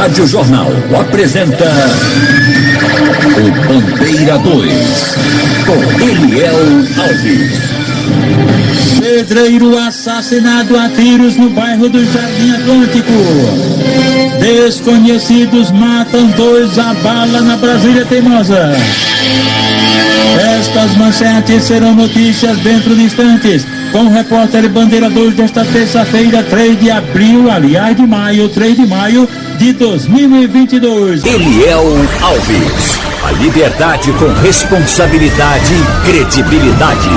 Rádio Jornal apresenta o Bandeira 2, com Eliel Alves. Pedreiro assassinado a tiros no bairro do Jardim Atlântico. Desconhecidos matam 2 a bala na Brasília Teimosa. Estas manchetes serão notícias dentro de instantes, com o repórter Bandeira 2 desta terça-feira, 3 de maio de 2022. Eliel Alves. A liberdade com responsabilidade e credibilidade.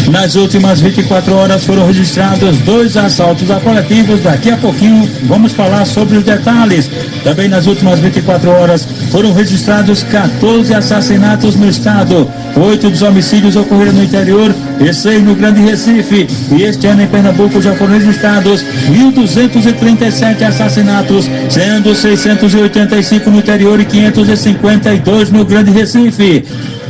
Nas últimas 24 horas foram registrados 2 assaltos a coletivos. Daqui a pouquinho vamos falar sobre os detalhes. Também nas últimas 24 horas foram registrados 14 assassinatos no estado. 8 dos homicídios ocorreram no interior e 6 no Grande Recife. E este ano em Pernambuco já foram registrados 1.237 assassinatos, sendo 685 no interior e 552 no Grande Recife.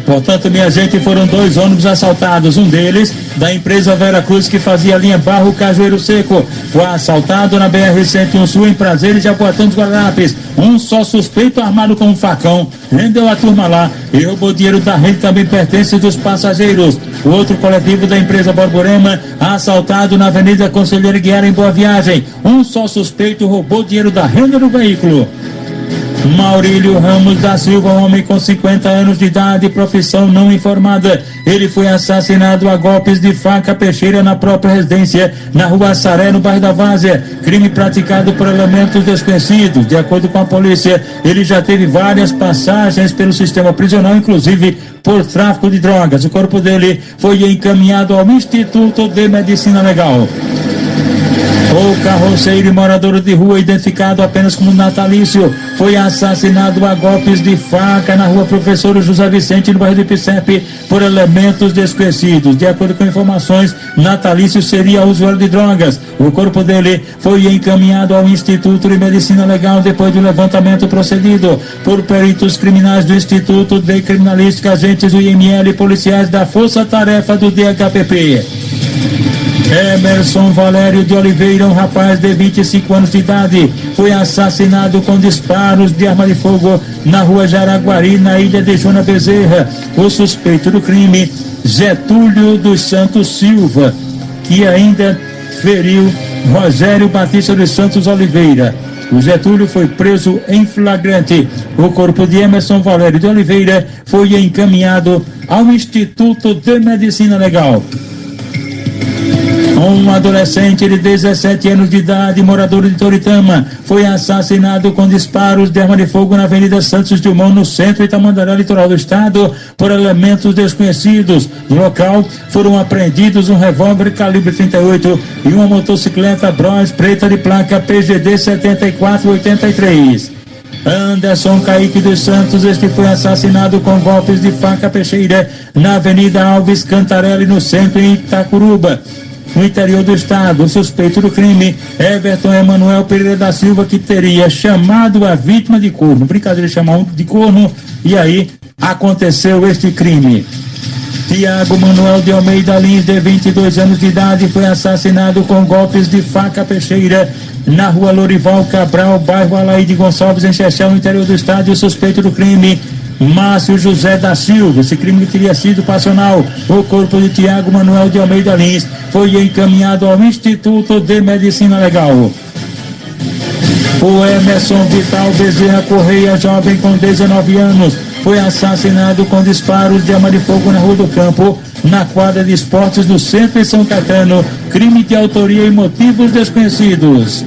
Portanto, minha gente, foram 2 ônibus assaltados. Um deles, da empresa Vera Cruz, que fazia a linha Barro Cajueiro Seco, foi assaltado na BR-101 Sul, em Prazeres, Jaboatão dos Guararapes. Um só suspeito armado com um facão rendeu a turma lá e roubou dinheiro da rede, também pertence dos passageiros. O outro coletivo da empresa Borborema, assaltado na Avenida Conselheiro Guiara, em Boa Viagem. Um só suspeito roubou dinheiro da renda do veículo. Maurílio Ramos da Silva, um homem com 50 anos de idade, profissão não informada. Ele foi assassinado a golpes de faca peixeira na própria residência, na rua Saré, no bairro da Várzea. Crime praticado por elementos desconhecidos. De acordo com a polícia, ele já teve várias passagens pelo sistema prisional, inclusive por tráfico de drogas. O corpo dele foi encaminhado ao Instituto de Medicina Legal. O carroceiro e morador de rua, identificado apenas como Natalício, foi assassinado a golpes de faca na rua Professor José Vicente, no bairro de Picepe, por elementos desconhecidos. De acordo com informações, Natalício seria usuário de drogas. O corpo dele foi encaminhado ao Instituto de Medicina Legal depois do levantamento procedido por peritos criminais do Instituto de Criminalística, agentes do IML e policiais da Força Tarefa do DHPP. Emerson Valério de Oliveira, um rapaz de 25 anos de idade, foi assassinado com disparos de arma de fogo na rua Jaraguari, na ilha de Joana Bezerra. O suspeito do crime, Getúlio dos Santos Silva, que ainda feriu Rogério Batista dos Santos Oliveira. O Getúlio foi preso em flagrante. O corpo de Emerson Valério de Oliveira foi encaminhado ao Instituto de Medicina Legal. Um adolescente de 17 anos de idade, morador de Toritama, foi assassinado com disparos de arma de fogo na Avenida Santos Dumont, no centro de Tamandaré, litoral do estado, por elementos desconhecidos. No local foram apreendidos um revólver calibre 38 e uma motocicleta Bros preta de placa PGD 7483. Anderson Caíque dos Santos, este foi assassinado com golpes de faca peixeira na Avenida Alves Cantarelli, no centro, em Itacuruba, no interior do estado. O suspeito do crime, Everton Emanuel Pereira da Silva, que teria chamado a vítima de corno. Brincadeira, chamar um de corno, e aí aconteceu este crime. Tiago Manuel de Almeida Lins, de 22 anos de idade, foi assassinado com golpes de faca peixeira na rua Lorival Cabral, bairro Alaide Gonçalves, em Chechel, no interior do estado. E o suspeito do crime, Márcio José da Silva. Esse crime teria sido passional. O corpo de Tiago Manuel de Almeida Lins foi encaminhado ao Instituto de Medicina Legal. O Emerson Vital Bezerra Correia, jovem com 19 anos, foi assassinado com disparos de arma de fogo na Rua do Campo, na quadra de esportes do centro de São Caetano. Crime de autoria e motivos desconhecidos.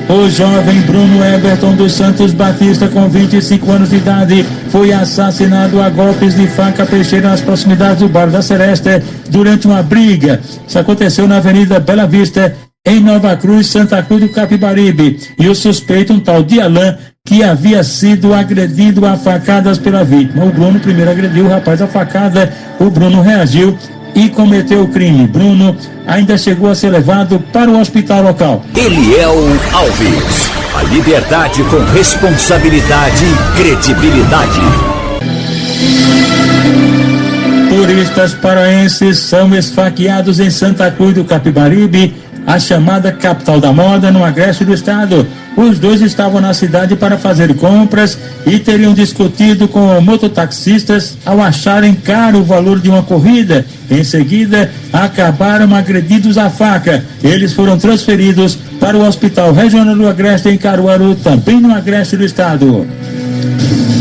O jovem Bruno Everton dos Santos Batista, com 25 anos de idade, foi assassinado a golpes de faca peixeira nas proximidades do Bar da Seresta durante uma briga. Isso aconteceu na Avenida Bela Vista, em Nova Cruz, Santa Cruz do Capibaribe. E o suspeito, um tal de Alain, que havia sido agredido a facadas pela vítima. O Bruno primeiro agrediu o rapaz a facada, o Bruno reagiu e cometeu o crime. Bruno ainda chegou a ser levado para o hospital local. Eliel Alves. A liberdade com responsabilidade e credibilidade. Turistas paraenses são esfaqueados em Santa Cruz do Capibaribe a chamada capital da moda no agreste do estado. Os dois estavam na cidade para fazer compras e teriam discutido com mototaxistas ao acharem caro o valor de uma corrida. Em seguida, acabaram agredidos à faca. Eles foram transferidos para o Hospital Regional do Agreste em Caruaru, também no agreste do estado.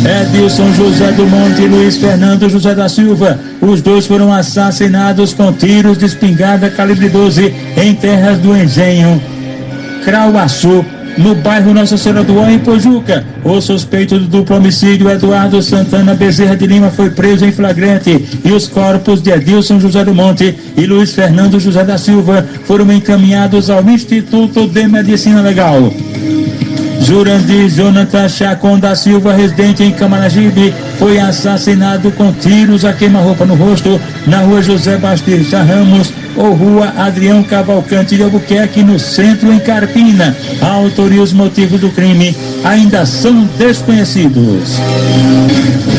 Edilson José do Monte e Luiz Fernando José da Silva. Os dois foram assassinados com tiros de espingarda calibre 12 em terras do Engenho Crauaçu, no bairro Nossa Senhora do Ó, em Pojuca. O suspeito do duplo homicídio, Eduardo Santana Bezerra de Lima, foi preso em flagrante e os corpos de Edilson José do Monte e Luiz Fernando José da Silva foram encaminhados ao Instituto de Medicina Legal. Jurandir Jonathan Chacon da Silva, residente em Camaragibe, foi assassinado com tiros a queima-roupa no rosto na rua José Batista Ramos ou rua Adrião Cavalcante de Albuquerque, no centro, em Carpina. A autoria e os motivos do crime ainda são desconhecidos.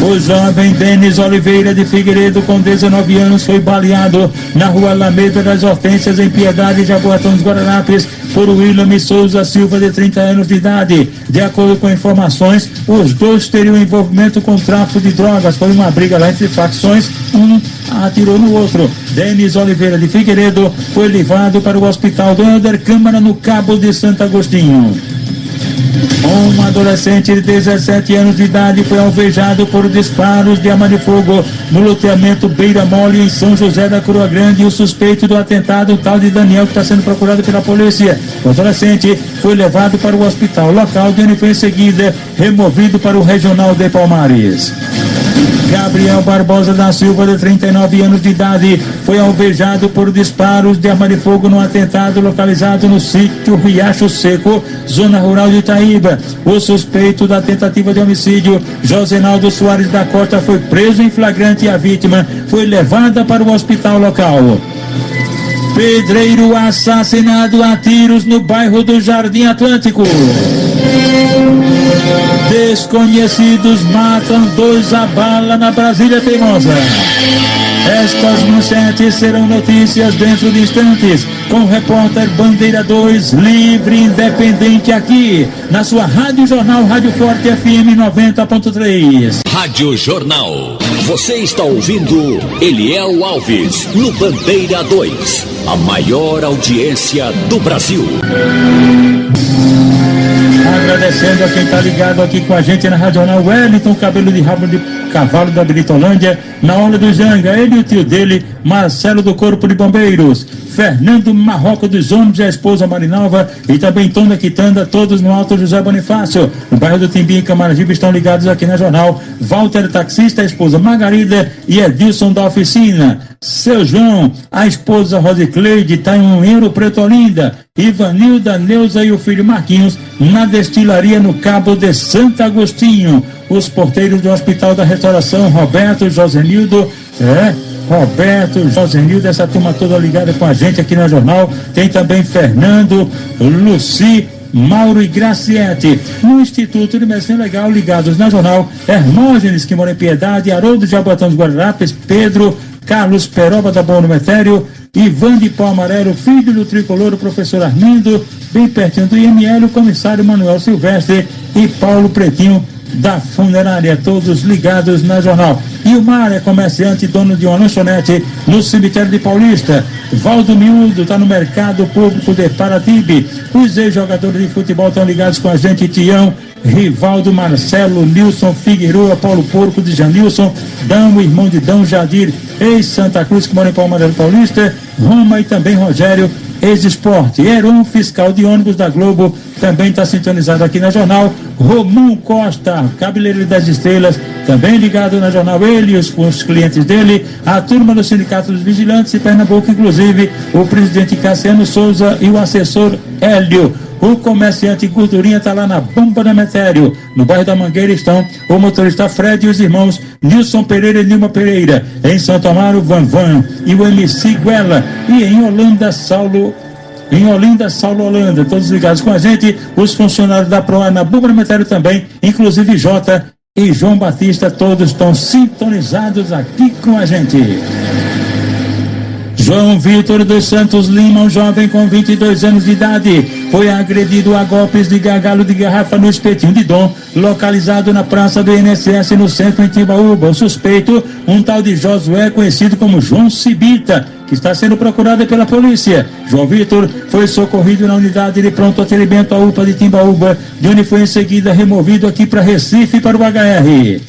O jovem Denis Oliveira de Figueiredo, com 19 anos, foi baleado na rua Alameda das Hortênsias, em Piedade, Jaboatão dos Guararapes, por William Souza Silva, de 30 anos de idade. De acordo com informações, os dois teriam envolvimento com tráfico de drogas. Foi uma briga lá entre facções, um atirou no outro. Denis Oliveira de Figueiredo foi levado para o Hospital do Helder Câmara, no Cabo de Santo Agostinho. Um adolescente de 17 anos de idade foi alvejado por disparos de arma de fogo no loteamento Beira Mole, em São José da Coroa Grande. E o suspeito do atentado, o tal de Daniel, que está sendo procurado pela polícia. O adolescente foi levado para o hospital local, de onde foi em seguida removido para o Regional de Palmares. Gabriel Barbosa da Silva, de 39 anos de idade, foi alvejado por disparos de arma de fogo no atentado localizado no sítio Riacho Seco, zona rural de Itaíba. O suspeito da tentativa de homicídio, Josenaldo Soares da Costa, foi preso em flagrante e a vítima foi levada para o hospital local. Pedreiro assassinado a tiros no bairro do Jardim Atlântico. Desconhecidos matam 2 a bala na Brasília Teimosa. Estas manchetes serão notícias dentro de instantes, com o repórter Bandeira 2, livre e independente, aqui na sua Rádio Jornal, Rádio Forte FM 90.3. Rádio Jornal. Você está ouvindo Eliel Alves no Bandeira 2, a maior audiência do Brasil. Agradecendo a quem está ligado aqui com a gente na Rádio Jornal, Wellington Cabelo de Rabo de Cavalo da Britolândia, na Onda do Janga, ele e o tio dele, Marcelo do Corpo de Bombeiros, Fernando Marroco dos Ônibus e a esposa Marinalva, e também Tom da Quitanda, todos no Alto José Bonifácio, no bairro do Timbi, em Camaragibe, estão ligados aqui na Jornal. Walter Taxista, a esposa Margarida e Edilson da Oficina. Seu João, a esposa Rosicleide, está em Ouro Preto, Olinda. Ivanilda, Neuza e o filho Marquinhos, na destilaria no Cabo de Santo Agostinho. Os porteiros do Hospital da Restauração, Roberto, Josenildo, essa turma toda ligada com a gente aqui na Jornal. Tem também Fernando, Luci, Mauro e Graciete. No Instituto de Medicina Legal, ligados na Jornal, Hermógenes, que mora em Piedade, Haroldo de Jaboatão dos Guararapes, Pedro Carlos Peroba da Boa no Metério, Ivan de Pau Amarelo, filho do tricolor, o professor Armindo, bem pertinho do IML, o comissário Manuel Silvestre e Paulo Pretinho da Funerária, todos ligados na Jornal. E o Mar é comerciante, dono de uma lanchonete no cemitério de Paulista. Valdo Miúdo está no mercado público de Paratibe. Os ex-jogadores de futebol estão ligados com a gente: Tião, Rivaldo, Marcelo, Nilson, Figueroa, Paulo Porco de Janilson, Dão, irmão de Dão, Jadir, ex-Santa Cruz, que mora em Palmeiras Paulista, Roma, e também Rogério, ex-esporte. Heron, fiscal de ônibus da Globo, também está sintonizado aqui na Jornal. Romão Costa, cabeleireiro das Estrelas, também ligado na Jornal, ele e os clientes dele, a turma do Sindicato dos Vigilantes de Pernambuco, inclusive o presidente Cassiano Souza e o assessor Hélio. O comerciante Gordurinha está lá na Bomba da Metério, no bairro da Mangueira estão o motorista Fred e os irmãos Nilson Pereira e Nilma Pereira. Em Santo Amaro, Van e o MC Guela. E em Olinda, Saulo Holanda, todos ligados com a gente. Os funcionários da Proa na Bomba da Metério também, inclusive Jota e João Batista, todos estão sintonizados aqui com a gente. João Vitor dos Santos Lima, um jovem com 22 anos de idade, foi agredido a golpes de gargalo de garrafa no espetinho de Dom, localizado na praça do INSS no centro em Timbaúba. O suspeito, um tal de Josué, conhecido como João Cibita, que está sendo procurado pela polícia. João Vitor foi socorrido na unidade de pronto atendimento à UPA de Timbaúba, de onde foi em seguida removido aqui para Recife para o HR.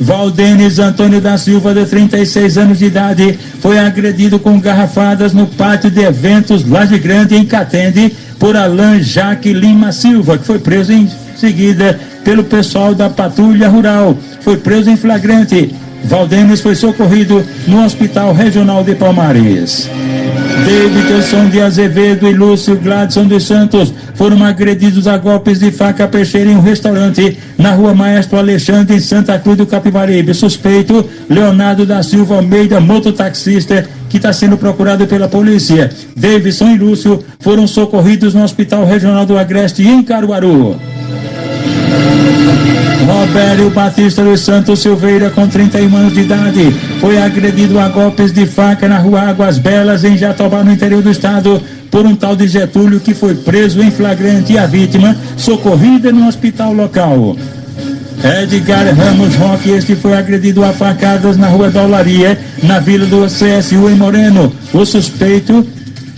Valdenis Antônio da Silva, de 36 anos de idade, foi agredido com garrafadas no pátio de eventos Laje Grande, em Catende, por Alain Jaque Lima Silva, que foi preso em seguida pelo pessoal da Patrulha Rural. Foi preso em flagrante. Valdenis foi socorrido no Hospital Regional de Palmares. Davidson de Azevedo e Lúcio Gladson dos Santos foram agredidos a golpes de faca peixeira em um restaurante na Rua Maestro Alexandre, em Santa Cruz do Capibaribe. Suspeito, Leonardo da Silva Almeida, mototaxista, que está sendo procurado pela polícia. Davidson e Lúcio foram socorridos no Hospital Regional do Agreste, em Caruaru. Robério Batista dos Santos Silveira, com 31 anos de idade, foi agredido a golpes de faca na Rua Águas Belas, em Jatobá, no interior do estado, por um tal de Getúlio, que foi preso em flagrante, e a vítima socorrida no hospital local. Edgar Ramos Roque, este foi agredido a facadas na Rua da Olaria, na vila do CSU, em Moreno. O suspeito,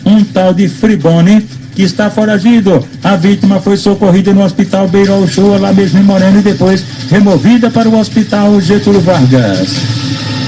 um tal de Fribone, que está foragido. A vítima foi socorrida no Hospital Beira Uchoa, lá mesmo em Moreno, e depois removida para o Hospital Getúlio Vargas.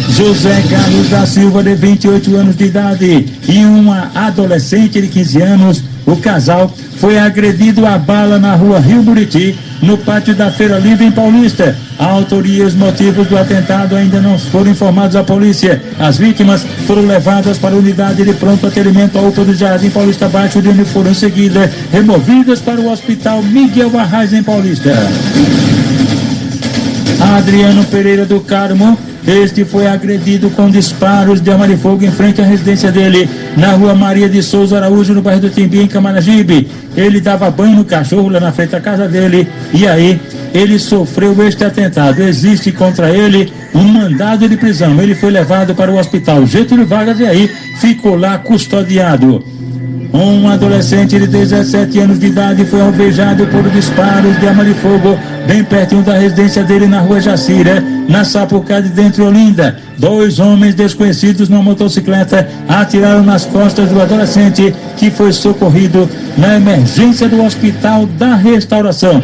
José Carlos da Silva, de 28 anos de idade, e uma adolescente de 15 anos, o casal foi agredido a bala na Rua Rio Buriti, no pátio da Feira Livre, em Paulista. A autoria e os motivos do atentado ainda não foram informados à polícia. As vítimas foram levadas para a unidade de pronto atendimento à UPA do Jardim Paulista Baixo, de onde foram em seguida removidas para o Hospital Miguel Arraes, em Paulista. Adriano Pereira do Carmo, este foi agredido com disparos de arma de fogo em frente à residência dele, na Rua Maria de Souza Araújo, no bairro do Timbi, em Camaragibe. Ele dava banho no cachorro lá na frente da casa dele, e aí ele sofreu este atentado. Existe contra ele um mandado de prisão. Ele foi levado para o Hospital Getúlio Vargas e aí ficou lá custodiado. Um adolescente de 17 anos de idade foi alvejado por disparos de arma de fogo bem pertinho da residência dele, na Rua Jacira, na Sapucaí, dentro de Olinda. 2 homens desconhecidos numa motocicleta atiraram nas costas do adolescente, que foi socorrido na emergência do Hospital da Restauração.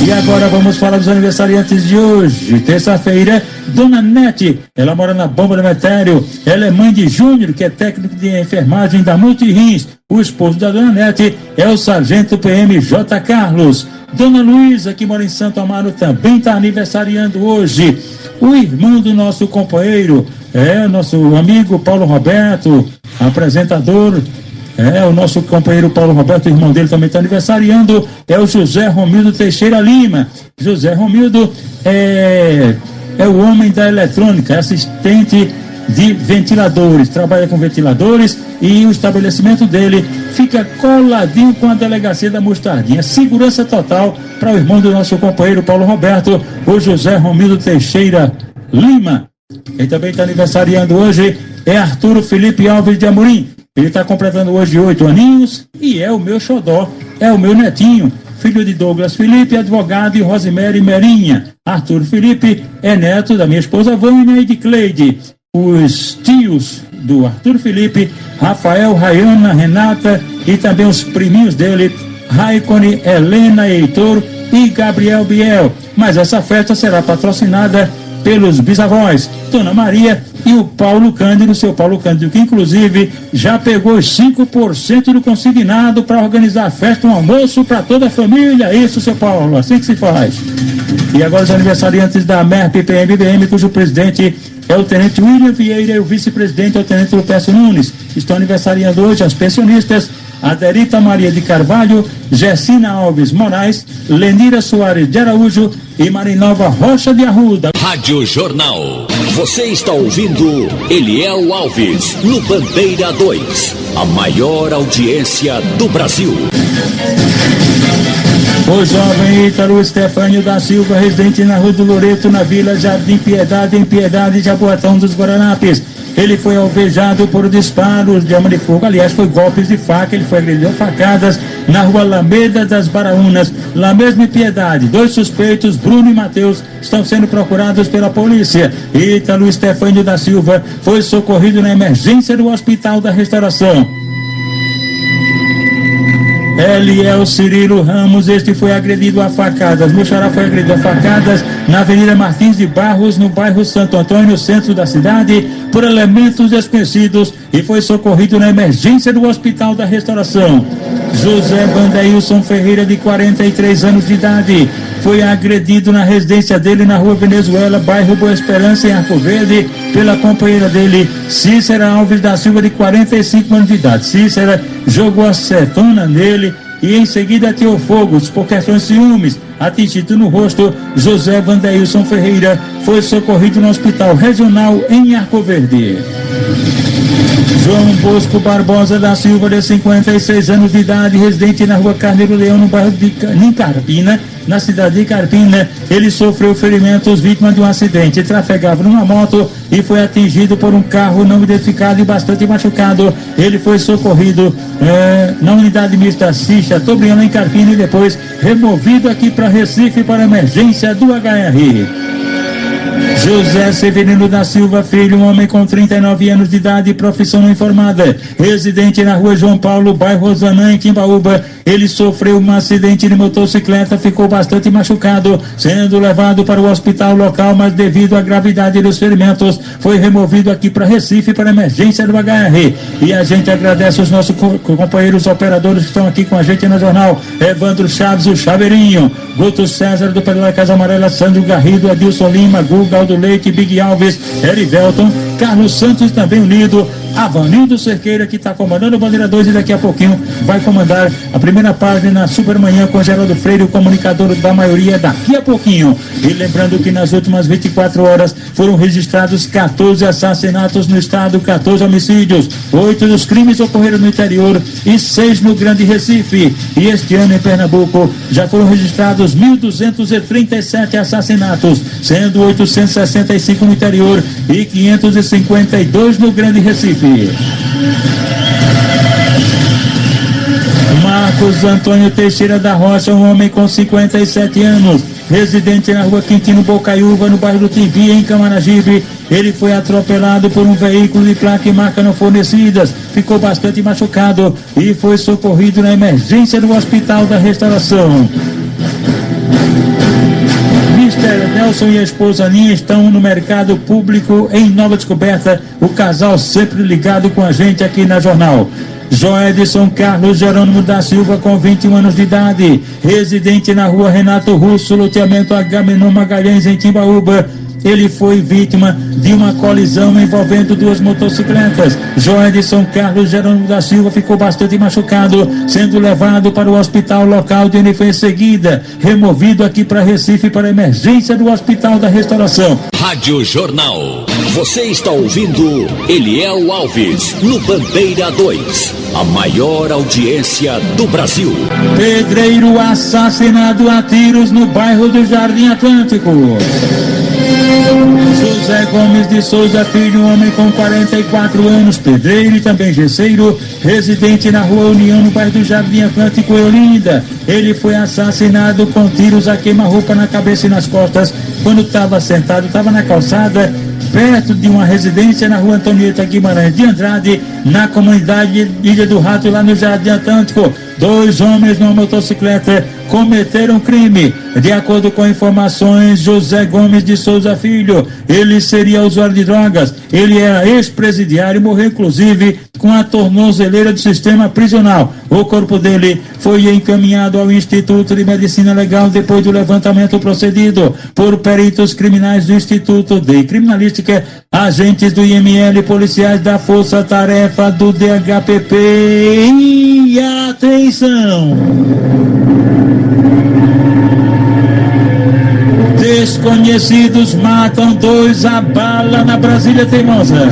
E agora vamos falar dos aniversariantes de hoje, terça-feira. Dona Nete, ela mora na Bomba do Metério. Ela é mãe de Júnior, que é técnico de enfermagem da Multirins. O esposo da Dona Nete é o sargento PM J. Carlos. Dona Luísa, que mora em Santo Amaro, também está aniversariando hoje. O irmão do nosso companheiro, o nosso amigo Paulo Roberto, apresentador. O nosso companheiro Paulo Roberto, o irmão dele, também está aniversariando. É o José Romildo Teixeira Lima. José Romildo é o homem da eletrônica, assistente de ventiladores, trabalha com ventiladores, e o estabelecimento dele fica coladinho com a delegacia da Mostardinha. Segurança total para o irmão do nosso companheiro Paulo Roberto, o José Romildo Teixeira Lima. Quem também está aniversariando hoje é Arturo Felipe Alves de Amorim. Ele está completando hoje 8 aninhos e é o meu xodó, é o meu netinho, filho de Douglas Felipe, advogado, e Rosemary Merinha. Arthur Felipe é neto da minha esposa Vânia e de Cleide. Os tios do Arthur Felipe, Rafael, Rayana, Renata, e também os priminhos dele, Raicone, Helena, Heitor e Gabriel Biel. Mas essa festa será patrocinada pelos bisavós, Dona Maria e o Paulo Cândido, seu Paulo Cândido, que inclusive já pegou os 5% do consignado para organizar a festa, um almoço para toda a família. Isso, seu Paulo, assim que se faz. E agora os aniversariantes da MERP PMBM, cujo presidente é o Tenente William Vieira e o vice-presidente é o Tenente Lupécio Nunes. Estão aniversariando hoje as pensionistas Aderita Maria de Carvalho, Gessina Alves Moraes, Lenira Soares de Araújo e Marinova Rocha de Arruda. Rádio Jornal. Você está ouvindo Eliel Alves no Bandeira 2, a maior audiência do Brasil. O jovem Ítalo Estefânio da Silva, residente na Rua do Loreto, na Vila Jardim Piedade, em Piedade, Jaboatão dos Guaranapes. ele foi alvejado por disparos de arma de fogo, aliás, foi golpes de faca, ele foi agredido a facadas na rua Alameda das Baraunas, La Mesma Piedade. 2 suspeitos, Bruno e Matheus, estão sendo procurados pela polícia. Ítalo Estefânio da Silva foi socorrido na emergência do Hospital da Restauração. Eliel Cirilo Ramos, este foi agredido a facadas. Meu xará foi agredido a facadas na Avenida Martins de Barros, no bairro Santo Antônio, centro da cidade, por elementos desconhecidos e foi socorrido na emergência do Hospital da Restauração. José Vandeilson Ferreira, de 43 anos de idade, foi agredido na residência dele na rua Venezuela, bairro Boa Esperança, em Arco Verde, pela companheira dele, Cícera Alves da Silva, de 45 anos de idade. Cícera jogou acetona nele e em seguida ateou fogo por questões de ciúmes. Atingido no rosto, José Vandeilson Ferreira foi socorrido no Hospital Regional em Arco Verde. João Bosco Barbosa da Silva, de 56 anos de idade, residente na rua Carneiro Leão, no bairro de Carpina, na cidade de Carpina. Ele sofreu ferimentos, vítima de um acidente. Trafegava numa moto e foi atingido por um carro não identificado e bastante machucado. Ele foi socorrido na unidade mista Cicha Tobriano, em Carpina, e depois removido aqui para Recife para emergência do HR. José Severino da Silva Filho, um homem com 39 anos de idade, profissão não informada, residente na rua João Paulo, bairro Rosanã, em Timbaúba. Ele sofreu um acidente de motocicleta, ficou bastante machucado, sendo levado para o hospital local, mas devido à gravidade dos ferimentos, foi removido aqui para Recife para emergência do HR. E a gente agradece os nossos companheiros operadores que estão aqui com a gente no jornal: Evandro Chaves, o Chaveirinho, Guto César do Pedro Casa Amarela, Sandro Garrido, Adilson Lima, Guga do Leite, Big Alves, Erivelton, Carlos Santos também unido, Avanildo Cerqueira, que está comandando o Bandeira 2 e daqui a pouquinho vai comandar a primeira página Supermanhã com Geraldo Freire, o comunicador da maioria, daqui a pouquinho. E lembrando que nas últimas 24 horas foram registrados 14 assassinatos no estado, 14 homicídios, 8 dos crimes ocorreram no interior e 6 no Grande Recife. E este ano em Pernambuco já foram registrados 1.237 assassinatos, sendo 865 no interior e 552 no Grande Recife. Marcos Antônio Teixeira da Rocha, um homem com 57 anos, residente na rua Quintino Bocaiúva, no bairro do Timbi, em Camaragibe. Ele foi atropelado por um veículo de placa e marca não fornecidas, ficou bastante machucado e foi socorrido na emergência do Hospital da Restauração. Mister Nelson e a esposa Aninha estão no mercado público em Nova Descoberta, o casal sempre ligado com a gente aqui na Jornal. Joedson Carlos Jerônimo da Silva, com 21 anos de idade, residente na rua Renato Russo, loteamento Agamenon Magalhães, em Timbaúba. Ele foi vítima de uma colisão envolvendo 2 motocicletas. Joedson Carlos Jerônimo da Silva ficou bastante machucado, sendo levado para o hospital local, onde ele foi em seguida removido aqui para Recife para emergência do Hospital da Restauração. Rádio Jornal. Você está ouvindo Eliel Alves no Bandeira 2, a maior audiência do Brasil. Pedreiro assassinado a tiros no bairro do Jardim Atlântico. José Gomes de Souza Filho, um homem com 44 anos, pedreiro e também gesseiro, residente na rua União, no bairro do Jardim Atlântico, em Olinda. Ele foi assassinado com tiros a queima-roupa na cabeça e nas costas, quando estava sentado, estava na calçada, perto de uma residência na rua Antonieta Guimarães de Andrade, na comunidade Ilha do Rato, lá no Jardim Atlântico. 2 homens numa motocicleta cometeram crime. De acordo com informações, José Gomes de Souza Filho, ele seria usuário de drogas, ele era ex-presidiário, morreu inclusive com a tornozeleira do sistema prisional. O corpo dele foi encaminhado ao Instituto de Medicina Legal depois do levantamento procedido por peritos criminais do Instituto de Criminalística, agentes do IML, policiais da Força Tarefa do DHPP. E atenção! Desconhecidos matam 2 a bala na Brasília Teimosa.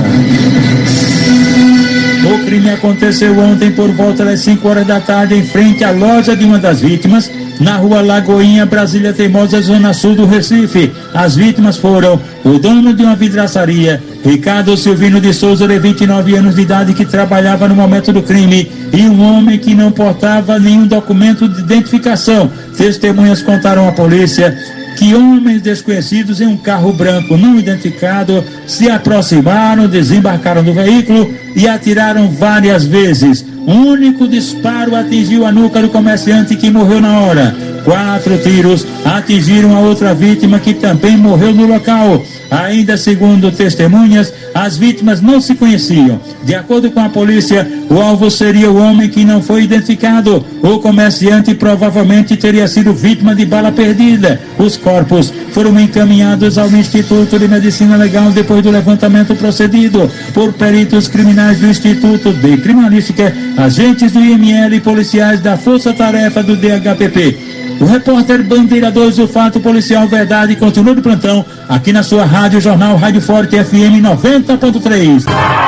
O crime aconteceu ontem por volta das 5 horas da tarde em frente à loja de uma das vítimas, na rua Lagoinha, Brasília Teimosa, zona sul do Recife. As vítimas foram o dono de uma vidraçaria, Ricardo Silvino de Souza, de 29 anos de idade, que trabalhava no momento do crime, e um homem que não portava nenhum documento de identificação. Testemunhas contaram à polícia que homens desconhecidos em um carro branco não identificado se aproximaram, desembarcaram do veículo e atiraram várias vezes. Um único disparo atingiu a nuca do comerciante, que morreu na hora. 4 tiros atingiram a outra vítima, que também morreu no local. Ainda segundo testemunhas, as vítimas não se conheciam. De acordo com a polícia, o alvo seria o homem que não foi identificado. O comerciante provavelmente teria sido vítima de bala perdida. Os corpos foram encaminhados ao Instituto de Medicina Legal depois do levantamento procedido por peritos criminais do Instituto de Criminalística, agentes do IML e policiais da Força Tarefa do DHPP. O repórter Bandeira 2, o fato policial verdade, continua de plantão aqui na sua rádio Jornal Rádio Forte FM 90.3.